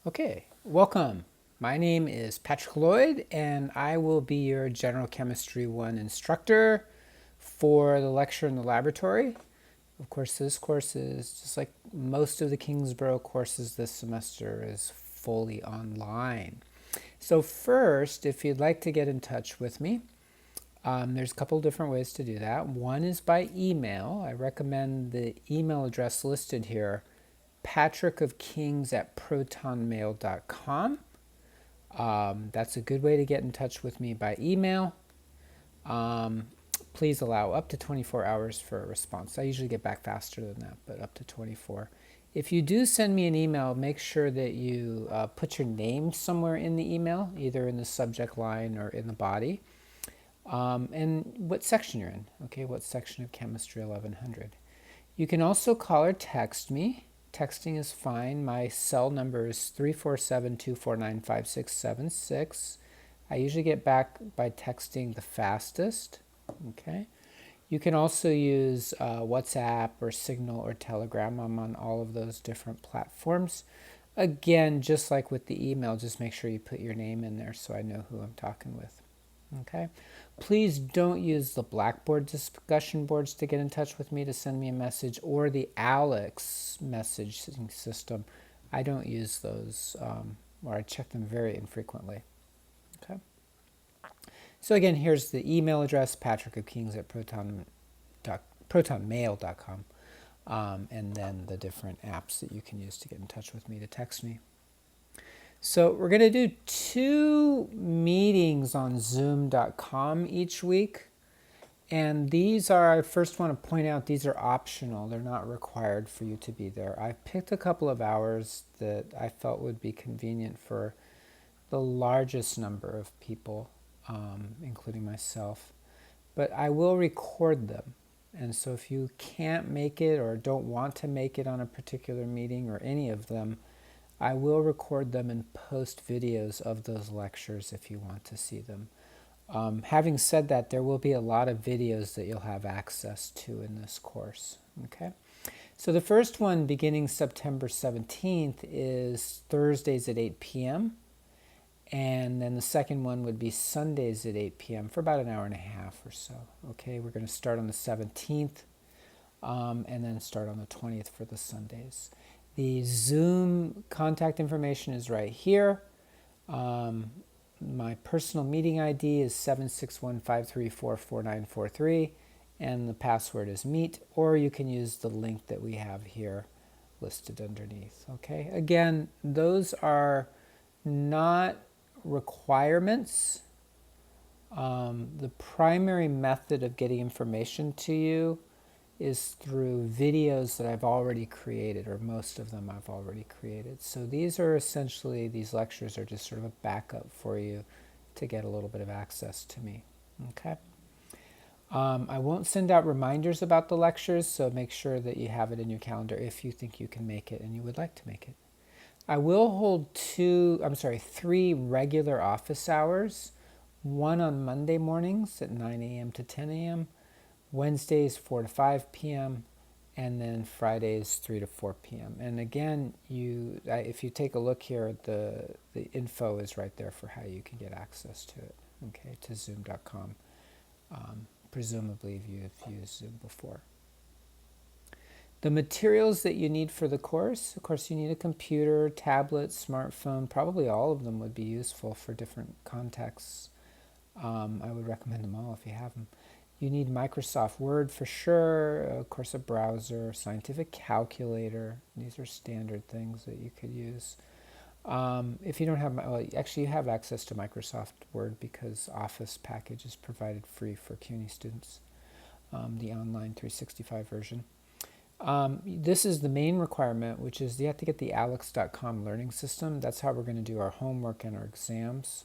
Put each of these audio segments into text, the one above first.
Okay, welcome. My name is Patrick Lloyd, and I will be your General Chemistry 1 instructor for the lecture in the laboratory. Of course, this course is just like most of the Kingsborough courses this semester is fully online. So first, if you'd like to get in touch with me, there's a couple different ways to do that. One is by email. I recommend the email address listed here, patrickofkings@protonmail.com. That's a good way to get in touch with me by email. Please allow up to 24 hours for a response. I usually get back faster than that, but up to 24. If you do send me an email, make sure that you put your name somewhere in the email, either in the subject line or in the body, and what section you're in, okay, what section of Chemistry 1100. You can also call or text me. Texting is fine. My cell number is 347-249-5676. I usually get back by texting the fastest. Okay. You can also use WhatsApp or Signal or Telegram. I'm on all of those different platforms. Again, just like with the email, just make sure you put your name in there so I know who I'm talking with. Okay. Please don't use the Blackboard discussion boards to get in touch with me to send me a message, or the Alex messaging system. I don't use those, or I check them very infrequently. Okay. So again, here's the email address, patrickofkings@protonmail.com, and then the different apps that you can use to get in touch with me to text me. So we're going to do 2 meetings on zoom.com each week. And these are, I first want to point out, these are optional. They're not required for you to be there. I picked a couple of hours that I felt would be convenient for the largest number of people, including myself. But I will record them. And so if you can't make it or don't want to make it on a particular meeting or any of them, I will record them and post videos of those lectures if you want to see them. Having said that, there will be a lot of videos that you'll have access to in this course. Okay. So the first one, beginning September 17th, is Thursdays at 8 p.m. And then the second one would be Sundays at 8 p.m. for about an hour and a half or so. Okay, we're going to start on the 17th and then start on the 20th for the Sundays. The Zoom contact information is right here. My personal meeting ID is 761-534-4943, and the password is meet, or you can use the link that we have here listed underneath. Okay, again, those are not requirements. The primary method of getting information to you is through videos that I've already created, or most of them I've already created. So these are essentially, these lectures are just sort of a backup for you to get a little bit of access to me. Okay. I won't send out reminders about the lectures, so make sure that you have it in your calendar if you think you can make it and you would like to make it. I will hold 3 regular office hours, one on Monday mornings at 9 a.m. to 10 a.m., Wednesdays 4 to 5 p.m., and then Fridays 3 to 4 p.m. And again, if you take a look here, the info is right there for how you can get access to it, okay, to zoom.com. Presumably you've used Zoom before. The materials that you need for the course, of course, you need a computer, tablet, smartphone. Probably all of them would be useful for different contexts. I would recommend them all if you have them. You need Microsoft Word for sure, of course a browser, scientific calculator. These are standard things that you could use. If you don't have, well, actually you have access to Microsoft Word because Office package is provided free for CUNY students, the online 365 version. This is the main requirement, which is you have to get the alex.com learning system. That's how we're going to do our homework and our exams.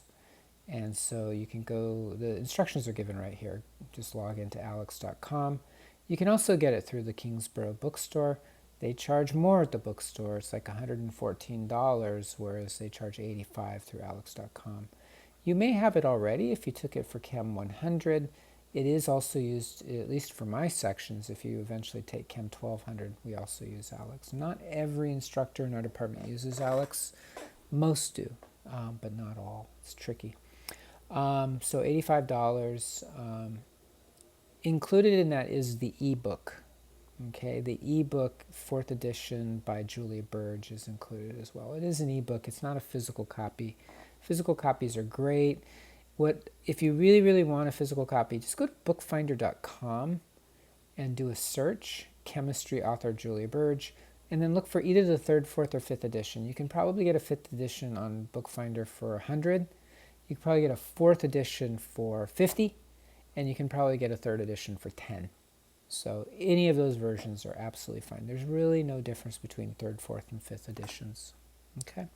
And so you can go, the instructions are given right here. Just log into alex.com. You can also get it through the Kingsborough bookstore. They charge more at the bookstore. It's like $114, whereas they charge $85 through alex.com. You may have it already if you took it for Chem 100. It is also used, at least for my sections, if you eventually take Chem 1200, we also use Alex. Not every instructor in our department uses Alex, Most do, but not all. It's tricky. So $85. Included in that is the ebook. Okay, the ebook, 4th edition by Julia Burge, is included as well. It is an ebook. It's not a physical copy. Physical copies are great. If you really, really want a physical copy, just go to bookfinder.com and do a search, chemistry author Julia Burge, and then look for either the 3rd, 4th, or 5th edition. You can probably get a 5th edition on Bookfinder for 100. You can probably get a 4th edition for 50, and you can probably get a 3rd edition for 10. So any of those versions are absolutely fine. There's really no difference between 3rd, 4th, and 5th editions. Okay.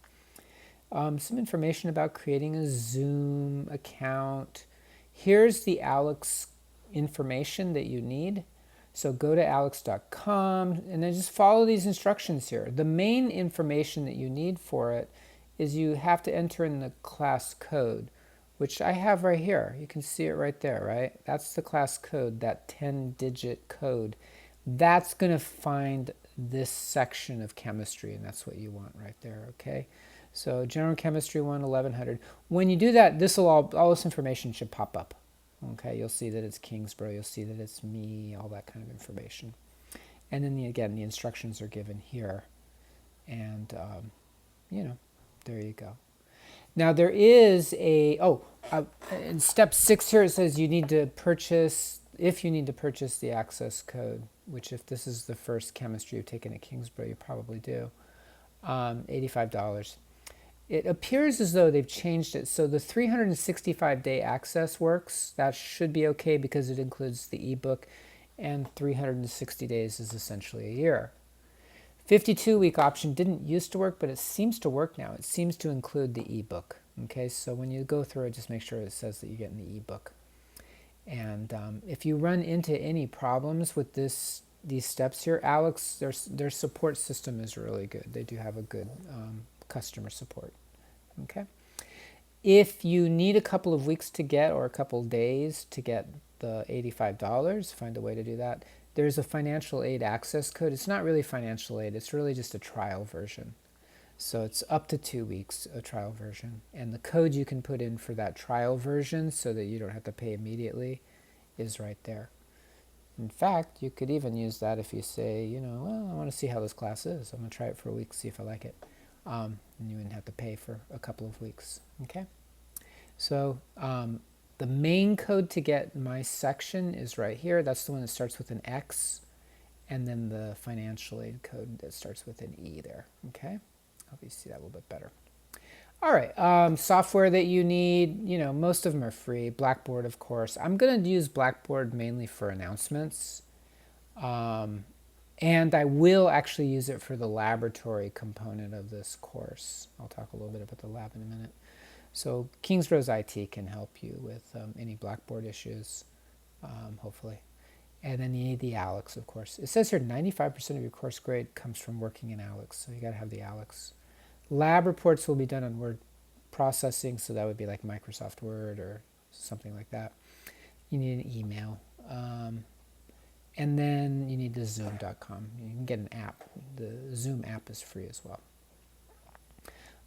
Some information about creating a Zoom account. Here's the Alex information that you need. So go to alex.com and then just follow these instructions here. The main information that you need for it is you have to enter in the class code, which I have right here. You can see it right there, right? That's the class code, that 10-digit code. That's going to find this section of chemistry, and that's what you want right there, okay? So General Chemistry 1, 1100. When you do that, all this information should pop up. Okay, you'll see that it's Kingsborough, you'll see that it's me, all that kind of information. And then again, the instructions are given here. And, there you go. Now there is in step 6 here it says you need to purchase, if you need to purchase the access code, which if this is the first chemistry you've taken at Kingsborough, you probably do, $85. It appears as though they've changed it. So the 365-day access works. That should be okay because it includes the ebook, and 360 days is essentially a year. 52-week option didn't used to work, but it seems to work now. It seems to include the ebook. Okay, so when you go through it, just make sure it says that you're getting the ebook. And if you run into any problems with these steps here, Alex, their support system is really good. They do have a good customer support. Okay. If you need a couple of weeks to get, or a couple of days to get the $85, find a way to do that. There's a financial aid access code. It's not really financial aid. It's really just a trial version. So it's up to 2 weeks, a trial version. And the code you can put in for that trial version so that you don't have to pay immediately is right there. In fact, you could even use that if you say, well, I want to see how this class is. I'm going to try it for a week, see if I like it. And you wouldn't have to pay for a couple of weeks. Okay. So the main code to get my section is right here. That's the one that starts with an X, and then the financial aid code that starts with an E there. Okay. Hope you see that a little bit better. All right. Software that you need, most of them are free. Blackboard, of course. I'm going to use Blackboard mainly for announcements. And I will actually use it for the laboratory component of this course. I'll talk a little bit about the lab in a minute. So Kingsborough's IT can help you with any Blackboard issues, hopefully. And then you need the Alex, of course. It says here 95% of your course grade comes from working in Alex, so you got to have the Alex. Lab reports will be done on word processing, so that would be like Microsoft Word or something like that. You need an email. And then you need the Zoom.com. You can get an app. The Zoom app is free as well.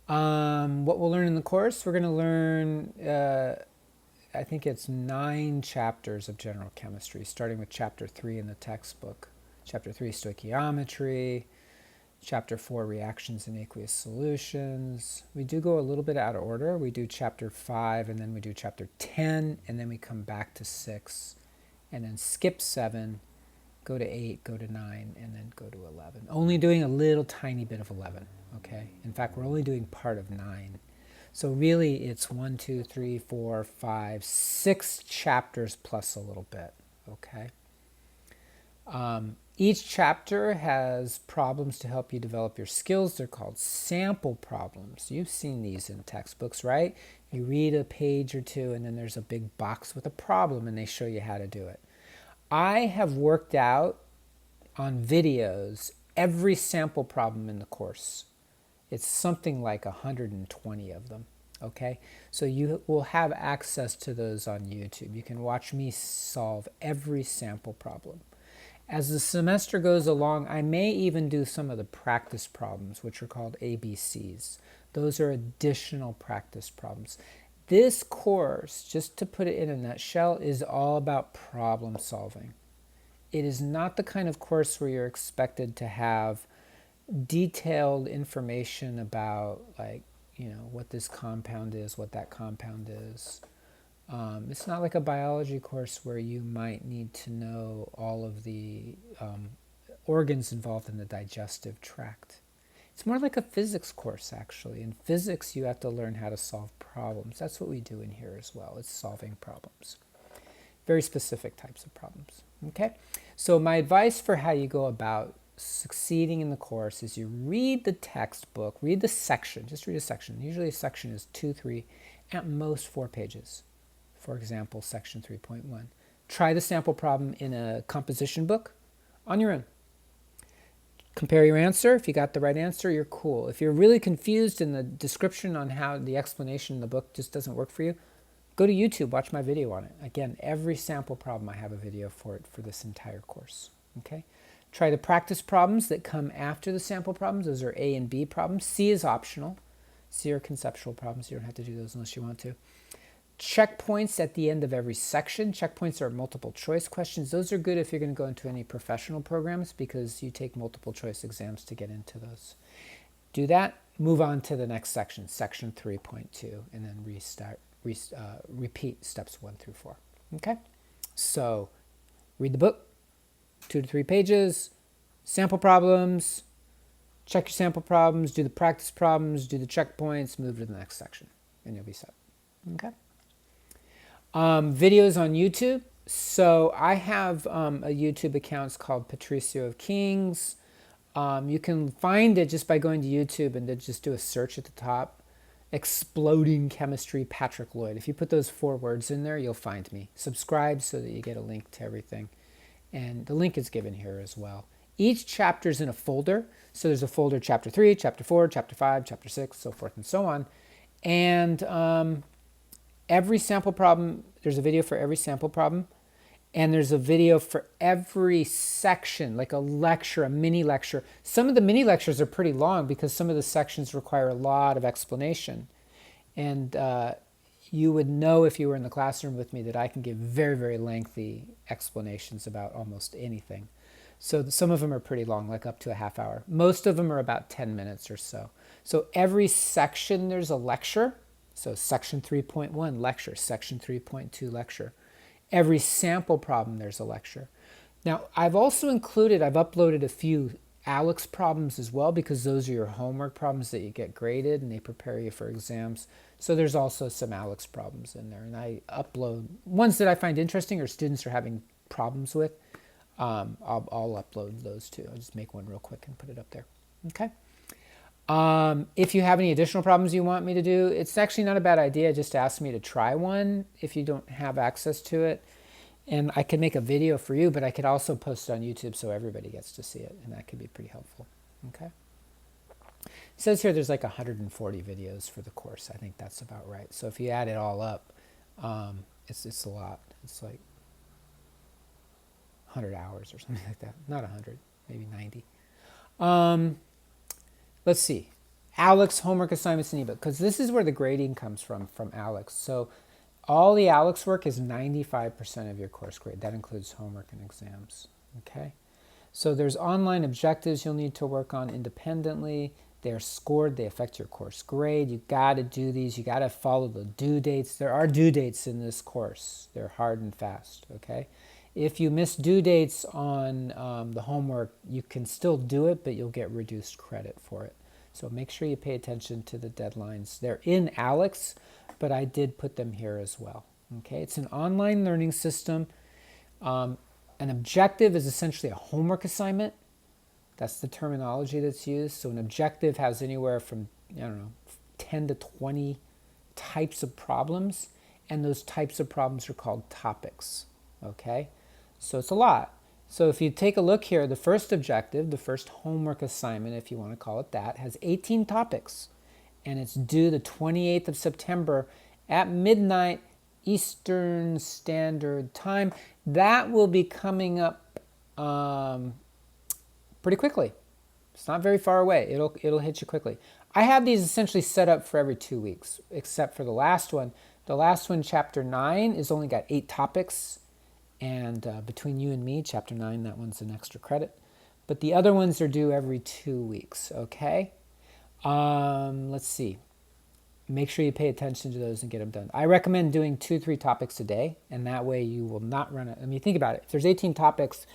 What we'll learn in the course, we're going to learn, I think it's 9 chapters of general chemistry, starting with chapter 3 in the textbook. Chapter 3, stoichiometry. Chapter 4, reactions in aqueous solutions. We do go a little bit out of order. We do chapter 5, and then we do chapter 10, and then we come back to 6, and then skip 7, go to 8, go to 9, and then go to 11. Only doing a little tiny bit of 11, okay? In fact, we're only doing part of 9. So really, it's 1, 2, 3, 4, 5, 6 chapters plus a little bit, okay? Each chapter has problems to help you develop your skills. They're called sample problems. You've seen these in textbooks, right? You read a page or two, and then there's a big box with a problem, and they show you how to do it. I have worked out on videos every sample problem in the course. It's something like 120 of them, okay? So you will have access to those on YouTube. You can watch me solve every sample problem. As the semester goes along, I may even do some of the practice problems, which are called ABCs. Those are additional practice problems. This course, just to put it in a nutshell, is all about problem solving. It is not the kind of course where you're expected to have detailed information about, like, what this compound is, what that compound is. It's not like a biology course where you might need to know all of the organs involved in the digestive tract. It's more like a physics course, actually. In physics, you have to learn how to solve problems. That's what we do in here as well. It's solving problems. Very specific types of problems. Okay? So my advice for how you go about succeeding in the course is you read the textbook, read the section, just read a section. Usually a section is 2, 3, at most 4 pages. For example, section 3.1. Try the sample problem in a composition book on your own. Compare your answer. If you got the right answer, you're cool. If you're really confused in the description on how the explanation in the book just doesn't work for you, go to YouTube, watch my video on it. Again, every sample problem I have a video for it for this entire course. Okay? Try the practice problems that come after the sample problems. Those are A and B problems. C is optional. C are conceptual problems. You don't have to do those unless you want to. Checkpoints at the end of every section. Checkpoints are multiple choice questions. Those are good if you're going to go into any professional programs because you take multiple choice exams to get into those. Do that, move on to the next section, section 3.2, and then repeat steps 1 through 4. Okay? So read the book, 2 to 3 pages, sample problems, check your sample problems, do the practice problems, do the checkpoints, move to the next section, and you'll be set. Okay? Videos on YouTube. So I have a YouTube account. It's called Patricio of Kings. You can find it just by going to YouTube and then just do a search at the top. Exploding Chemistry Patrick Lloyd. If you put those 4 words in there, you'll find me. Subscribe so that you get a link to everything. And the link is given here as well. Each chapter is in a folder. So there's a folder chapter 3, chapter 4, chapter 5, chapter 6, so forth and so on. And every sample problem, there's a video for every sample problem. And there's a video for every section, like a lecture, a mini lecture. Some of the mini lectures are pretty long because some of the sections require a lot of explanation. And you would know if you were in the classroom with me that I can give very, very lengthy explanations about almost anything. So some of them are pretty long, like up to a half hour. Most of them are about 10 minutes or so. So every section there's a lecture. So section 3.1 lecture, section 3.2 lecture. Every sample problem there's a lecture. Now I've uploaded a few Alex problems as well because those are your homework problems that you get graded and they prepare you for exams. So there's also some Alex problems in there, and I upload ones that I find interesting or students are having problems with. I'll upload those too. I'll just make one real quick and put it up there. Okay. If you have any additional problems you want me to do, it's actually not a bad idea just to ask me to try one if you don't have access to it. And I can make a video for you, but I could also post it on YouTube so everybody gets to see it, and that could be pretty helpful. Okay. It says here there's like 140 videos for the course. I think that's about right. So if you add it all up, it's a lot. It's like 100 hours or something like that. Not 100, maybe 90. Let's see. Alex homework assignments in ebook, because this is where the grading comes from Alex. So all the Alex work is 95% of your course grade. That includes homework and exams. Okay. So there's online objectives you'll need to work on independently. They're scored. They affect your course grade. You got to do these. You got to follow the due dates. There are due dates in this course. They're hard and fast. Okay. If you miss due dates on the homework, you can still do it, but you'll get reduced credit for it. So make sure you pay attention to the deadlines. They're in Alex, but I did put them here as well. Okay, it's an online learning system. An objective is essentially a homework assignment. That's the terminology that's used. So an objective has anywhere from, 10 to 20 types of problems, and those types of problems are called topics. Okay, so it's a lot. So if you take a look here, the first objective, the first homework assignment, if you want to call it that, has 18 topics, and it's due the 28th of September at midnight Eastern Standard Time. That will be coming up pretty quickly. It's not very far away. It'll hit you quickly. I have these essentially set up for every 2 weeks, except for the last one. The last one, chapter 9, is only got 8 topics. And between you and me, chapter 9, that one's an extra credit. But the other ones are due every 2 weeks, okay? Let's see. Make sure you pay attention to those and get them done. I recommend doing 2-3 topics a day, and that way you will not run it. I mean, think about it. If there's 18 topics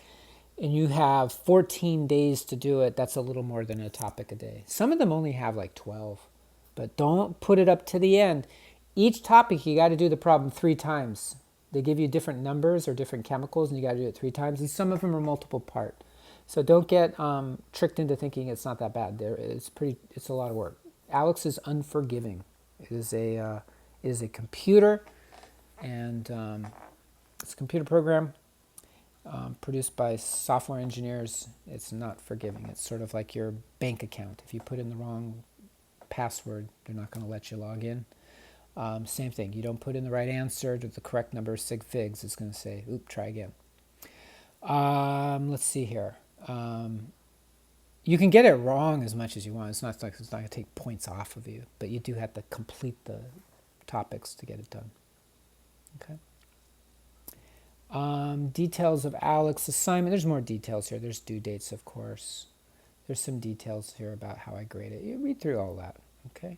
and you have 14 days to do it, that's a little more than a topic a day. Some of them only have like 12, but don't put it up to the end. Each topic, you got to do the problem 3 times. They give you different numbers or different chemicals, and you got to do it 3 times, and some of them are multiple part. So don't get tricked into thinking it's not that bad. It's a lot of work. Alex is unforgiving. It is a computer, and it's a computer program produced by software engineers. It's not forgiving. It's sort of like your bank account. If you put in the wrong password, they're not going to let you log in. Same thing. You don't put in the right answer to the correct number of sig figs. It's going to say, "Oop, try again." Let's see here. You can get it wrong as much as you want. It's not going to take points off of you, but you do have to complete the topics to get it done. Okay. Details of Alex's assignment. There's more details here. There's due dates, of course. There's some details here about how I grade it. You read through all that. Okay.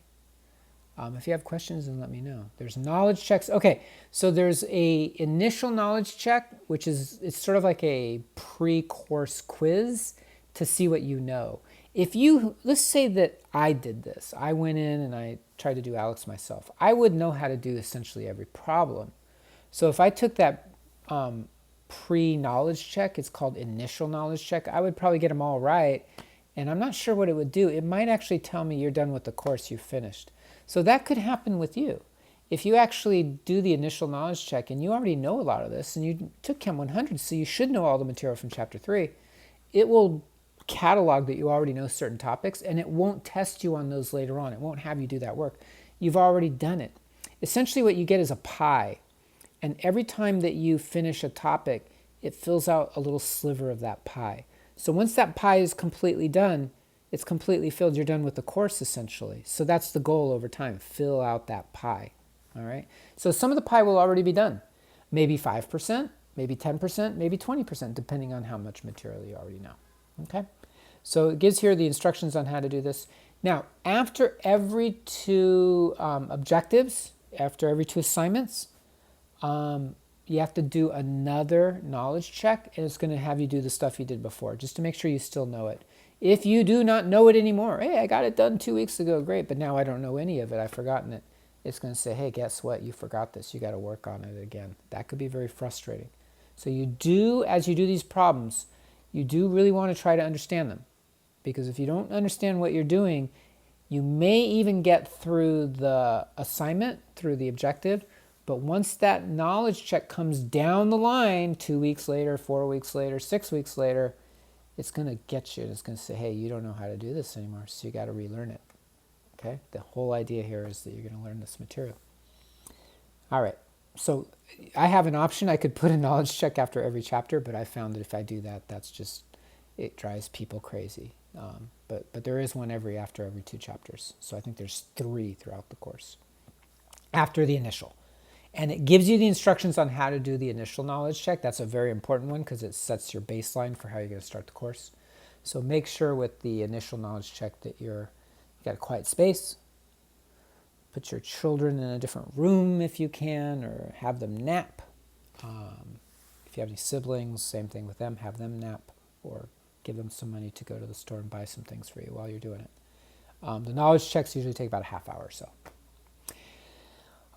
If you have questions, then let me know. There's knowledge checks. Okay, so there's a initial knowledge check, which is, it's sort of like a pre-course quiz to see what you know. Let's say that I did this. I went in and I tried to do Alex myself. I would know how to do essentially every problem. So if I took that pre-knowledge check, it's called initial knowledge check, I would probably get them all right. And I'm not sure what it would do. It might actually tell me you're done with the course, you finished. So that could happen with you. If you actually do the initial knowledge check and you already know a lot of this and you took Chem 100, so you should know all the material from Chapter 3, it will catalog that you already know certain topics and it won't test you on those later on. It won't have you do that work. You've already done it. Essentially what you get is a pie. And every time that you finish a topic, it fills out a little sliver of that pie. So once that pie is completely done, it's completely filled. You're done with the course, essentially. So that's the goal over time. Fill out that pie. All right? So some of the pie will already be done. Maybe 5%, maybe 10%, maybe 20%, depending on how much material you already know. Okay? So it gives here the instructions on how to do this. Now, after every 2 objectives, after every 2 assignments, you have to do another knowledge check, and it's going to have you do the stuff you did before, just to make sure you still know it. If you do not know it anymore, hey, I got it done 2 weeks ago, great, but now I don't know any of it, I've forgotten it. It's going to say, hey, guess what? You forgot this. You got to work on it again. That could be very frustrating. So as you do these problems, you do really want to try to understand them. Because if you don't understand what you're doing, you may even get through the assignment, through the objective, but once that knowledge check comes down the line, 2 weeks later, 4 weeks later, 6 weeks later, it's going to get you. It's going to say, hey, you don't know how to do this anymore, so you got to relearn it. Okay? The whole idea here is that you're going to learn this material. All right. So I have an option. I could put a knowledge check after every chapter, but I found that if I do that, it drives people crazy. But there is one after every 2 chapters. So I think there's 3 throughout the course after the initial. And it gives you the instructions on how to do the initial knowledge check. That's a very important one because it sets your baseline for how you're going to start the course. So make sure with the initial knowledge check that you got a quiet space. Put your children in a different room if you can, or have them nap. If you have any siblings, same thing with them. Have them nap, or give them some money to go to the store and buy some things for you while you're doing it. The knowledge checks usually take about a half hour or so.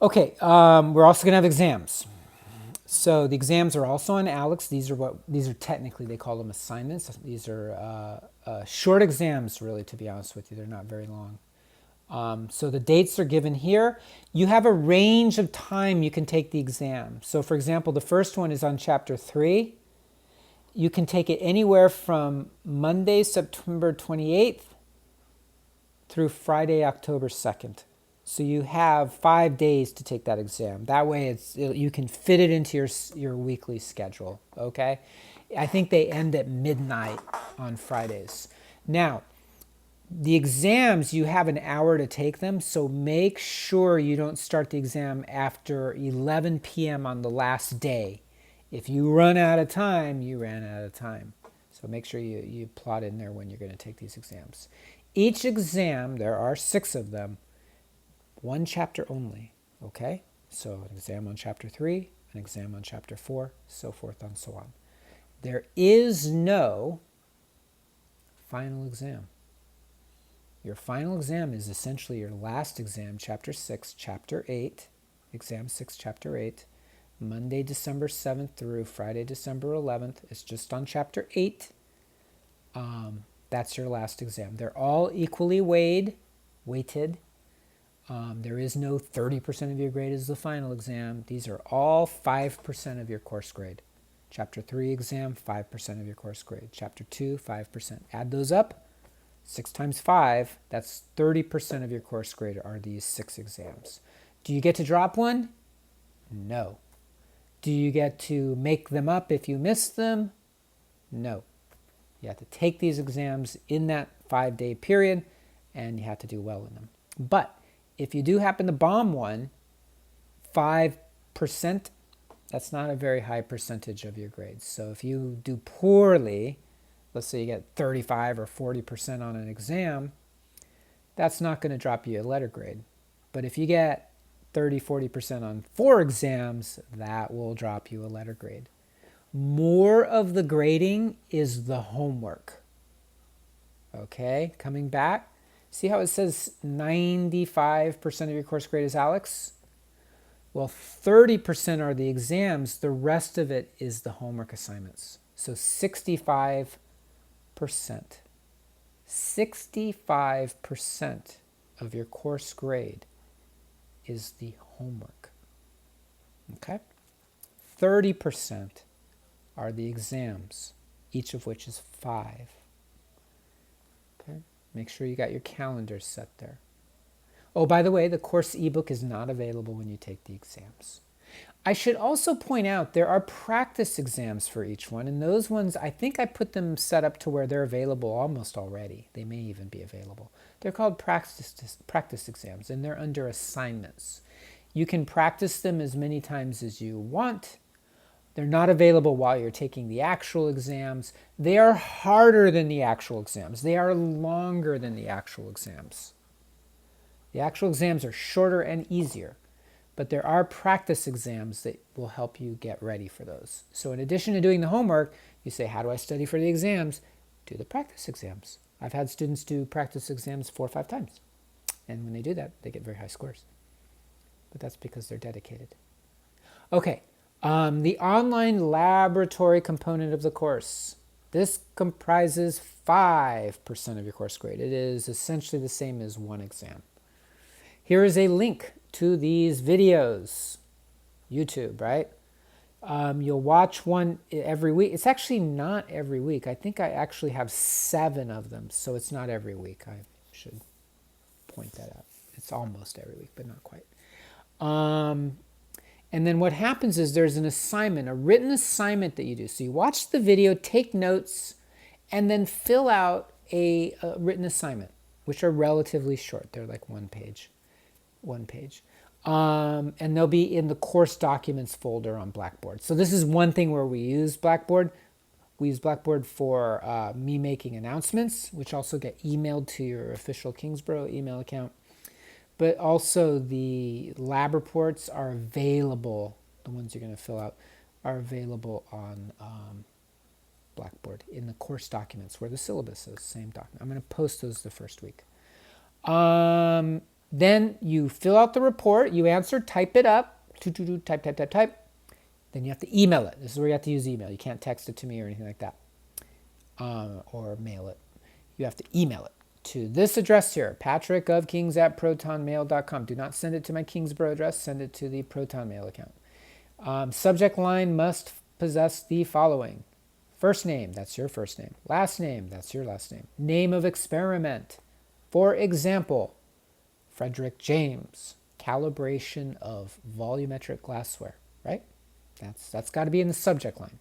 Okay, we're also going to have exams. So the exams are also on Alex. These are technically, they call them assignments. These are short exams, really, to be honest with you. They're not very long. So the dates are given here. You have a range of time you can take the exam. So for example, the first one is on chapter 3. You can take it anywhere from Monday, September 28th through Friday, October 2nd. So you have 5 days to take that exam. That way you can fit it into your weekly schedule, okay? I think they end at midnight on Fridays. Now, the exams, you have an hour to take them, so make sure you don't start the exam after 11 p.m. on the last day. If you run out of time, you ran out of time. So make sure you plot in there when you're going to take these exams. Each exam, there are 6 of them, one chapter only, okay? So an exam on chapter 3, an exam on chapter 4, so forth and so on. There is no final exam. Your final exam is essentially your last exam, chapter 6, chapter 8, exam 6, chapter 8, Monday, December 7th through Friday, December 11th. It's just on chapter 8. That's your last exam. They're all equally weighted. There is no 30% of your grade is the final exam. These are all 5% of your course grade. Chapter 3 exam, 5% of your course grade. Chapter 2, 5%. Add those up. 6 times 5, that's 30% of your course grade are these 6 exams. Do you get to drop one? No. Do you get to make them up if you miss them? No. You have to take these exams in that 5-day period, and you have to do well in them. But if you do happen to bomb one, 5%, that's not a very high percentage of your grades. So if you do poorly, let's say you get 35 or 40% on an exam, that's not going to drop you a letter grade. But if you get 30, 40% on 4 exams, that will drop you a letter grade. More of the grading is the homework. Okay, coming back. See how it says 95% of your course grade is Alex? Well, 30% are the exams. The rest of it is the homework assignments. So 65%. 65% of your course grade is the homework. Okay? 30% are the exams, each of which is 5. Okay? Make sure you got your calendars set there. Oh, by the way, the course ebook is not available when you take the exams. I should also point out there are practice exams for each one, and those ones, I think I put them set up to where they're available almost already. They may even be available. They're called practice exams, and they're under assignments. You can practice them as many times as you want. They're not available while you're taking the actual exams. They are harder than the actual exams. They are longer than the actual exams. The actual exams are shorter and easier, but there are practice exams that will help you get ready for those. So in addition to doing the homework, you say, how do I study for the exams? Do the practice exams. I've had students do practice exams 4 or 5 times. And when they do that, they get very high scores. But that's because they're dedicated. Okay, the online laboratory component of the course. This comprises 5% of your course grade. It is essentially the same as one exam. Here is a link to these videos. YouTube, right? You'll watch one every week. It's actually not every week. I think I actually have 7 of them, so it's not every week. I should point that out. It's almost every week, but not quite. And then what happens is there's an assignment, a written assignment that you do. So you watch the video, take notes, and then fill out a written assignment, which are relatively short. They're like one page. And they'll be in the course documents folder on Blackboard. So this is one thing where we use Blackboard. We use Blackboard for me making announcements, which also get emailed to your official Kingsborough email account. But also the lab reports are available, the ones you're going to fill out, are available on Blackboard in the course documents where the syllabus is, same document. I'm going to post those the first week. Then you fill out the report, you answer, type it up, type. Then you have to email it. This is where you have to use email. You can't text it to me or anything like that, or mail it. You have to email it to this address here, patrickofkings@protonmail.com. Do not send it to my Kingsborough address. Send it to the Proton Mail account. Subject line must possess the following. First name, that's your first name. Last name, that's your last name. Name of experiment. For example, Frederick James, calibration of volumetric glassware, right? That's got to be in the subject line.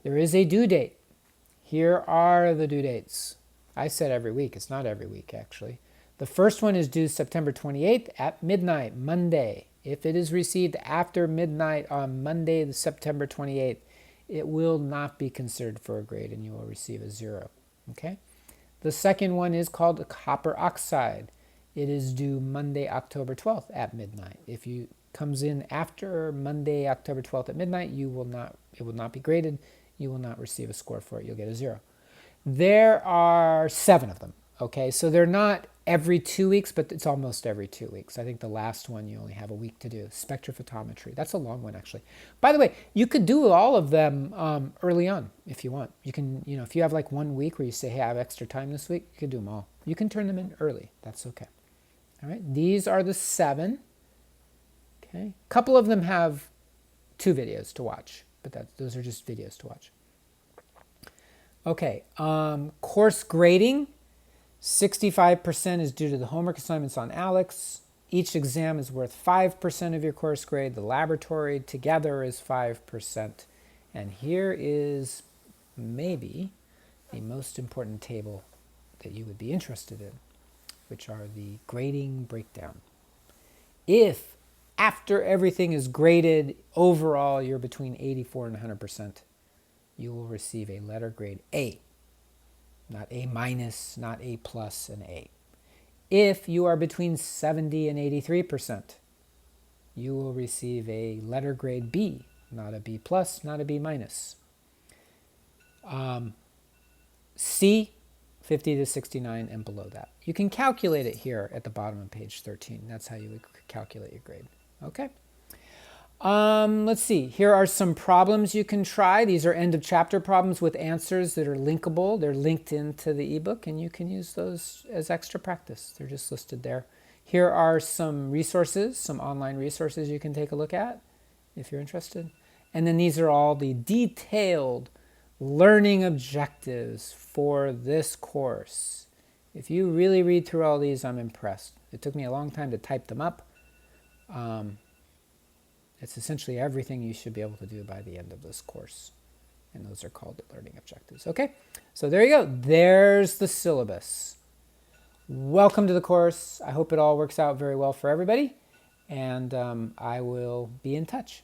There is a due date. Here are the due dates. I said every week. It's not every week, actually. The first one is due September 28th at midnight, Monday. If it is received after midnight on Monday, the September 28th, it will not be considered for a grade and you will receive a 0. Okay? The second one is called copper oxide. It is due Monday, October 12th at midnight. If it comes in after Monday, October 12th at midnight, it will not be graded. You will not receive a score for it. You'll get a 0. There are 7 of them. Okay, so they're not every 2 weeks, but it's almost every 2 weeks. I think the last one you only have a week to do. Spectrophotometry. That's a long one, actually. By the way, you could do all of them early on if you want. You can, if you have like 1 week where you say, hey, I have extra time this week, you can do them all. You can turn them in early. That's okay. All right, these are the 7. Okay, a couple of them have 2 videos to watch, but those are just videos to watch. Okay, course grading. 65% is due to the homework assignments on Alex. Each exam is worth 5% of your course grade. The laboratory together is 5%. And here is maybe the most important table that you would be interested in, which are the grading breakdown. If after everything is graded, overall you're between 84 and 100%, you will receive a letter grade A. Not A minus, not A plus, and A. If you are between 70 and 83%, you will receive a letter grade B, not a B plus, not a B minus. C, 50 to 69 and below that. You can calculate it here at the bottom of page 13. That's how you would calculate your grade. Okay. Let's see. Here are some problems you can try. These are end of chapter problems with answers that are linkable. They're linked into the ebook, and you can use those as extra practice. They're just listed there. Here are some resources, some online resources you can take a look at if you're interested. And then these are all the detailed learning objectives for this course. If you really read through all these, I'm impressed. It took me a long time to type them up. It's essentially everything you should be able to do by the end of this course. And those are called the learning objectives. Okay, so there you go. There's the syllabus. Welcome to the course. I hope it all works out very well for everybody. And I will be in touch.